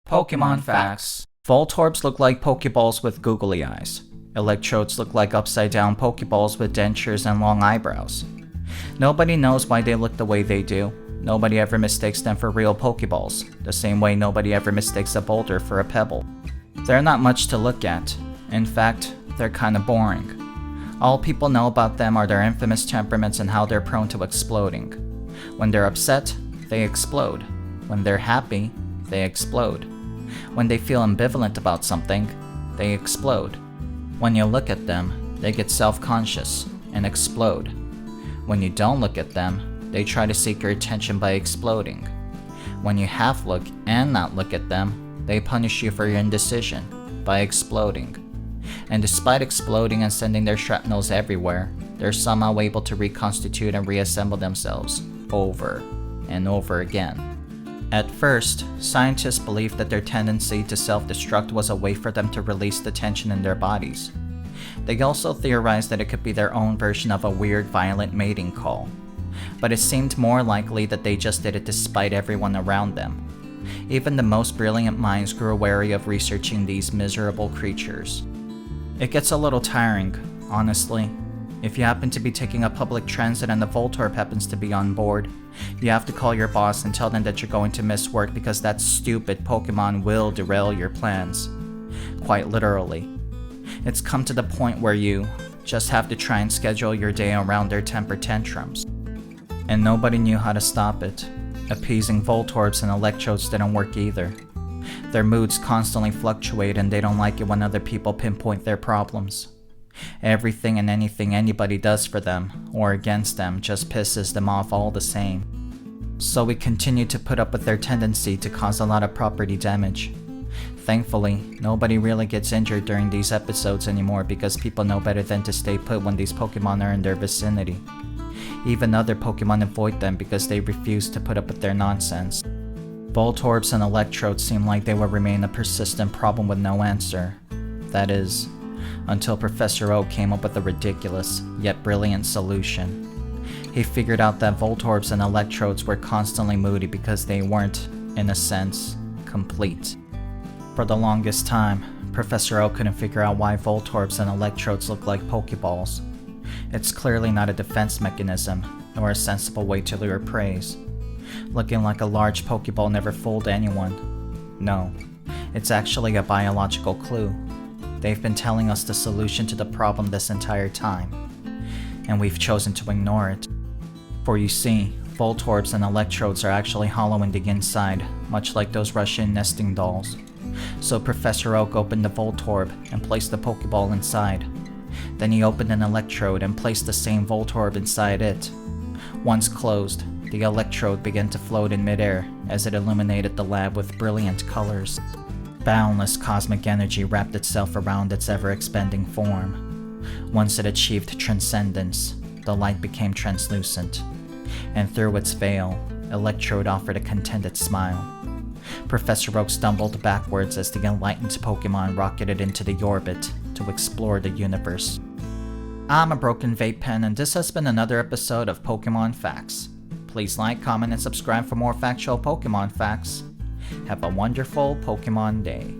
Pokemon Phax. Voltorbs look like Pokeballs with googly eyes. Electrodes look like upside-down Pokeballs with dentures and long eyebrows. Nobody knows why they look the way they do. Nobody ever mistakes them for real Pokeballs, the same way nobody ever mistakes a boulder for a pebble. They're not much to look at. In fact, they're kinda boring. All people know about them are their infamous temperaments and how they're prone to exploding. When they're upset, they explode. When they're happy, they explode. When they feel ambivalent about something, they explode. When you look at them, they get self-conscious and explode. When you don't look at them, they try to seek your attention by exploding. When you half look and not look at them, they punish you for your indecision by exploding. And despite exploding and sending their shrapnels everywhere, they're somehow able to reconstitute and reassemble themselves over and over again. At first, scientists believed that their tendency to self-destruct was a way for them to release the tension in their bodies. They also theorized that it could be their own version of a weird, violent mating call. But it seemed more likely that they just did it to spite everyone around them. Even the most brilliant minds grew wary of researching these miserable creatures. It gets a little tiring, honestly. If you happen to be taking a public transit and the Voltorb happens to be on board, you have to call your boss and tell them that you're going to miss work because that stupid Pokemon will derail your plans. Quite literally. It's come to the point where you just have to try and schedule your day around their temper tantrums. And nobody knew how to stop it. Appeasing Voltorbs and Electrodes didn't work either. Their moods constantly fluctuate and they don't like it when other people pinpoint their problems. Everything and anything anybody does for them, or against them, just pisses them off all the same. So we continue to put up with their tendency to cause a lot of property damage. Thankfully, nobody really gets injured during these episodes anymore because people know better than to stay put when these Pokemon are in their vicinity. Even other Pokemon avoid them because they refuse to put up with their nonsense. Voltorbs and Electrodes seem like they will remain a persistent problem with no answer. That is, until Professor Oak came up with a ridiculous, yet brilliant solution. He figured out that Voltorbs and Electrodes were constantly moody because they weren't, in a sense, complete. For the longest time, Professor Oak couldn't figure out why Voltorbs and Electrodes look like Pokeballs. It's clearly not a defense mechanism, nor a sensible way to lure praise. Looking like a large Pokeball never fooled anyone. No, it's actually a biological clue. They've been telling us the solution to the problem this entire time, and we've chosen to ignore it. For you see, Voltorbs and Electrodes are actually hollow in the inside, much like those Russian nesting dolls. So Professor Oak opened the Voltorb and placed the Pokeball inside. Then he opened an Electrode and placed the same Voltorb inside it. Once closed, the Electrode began to float in midair as it illuminated the lab with brilliant colors. Boundless cosmic energy wrapped itself around its ever-expanding form. Once it achieved transcendence, the light became translucent, and through its veil, Electrode offered a contented smile. Professor Oak stumbled backwards as the enlightened Pokemon rocketed into the orbit to explore the universe. I'm a broken vape pen, and this has been another episode of Pokemon Phax. Please like, comment, and subscribe for more factual Pokemon facts. Have a wonderful Pokemon day.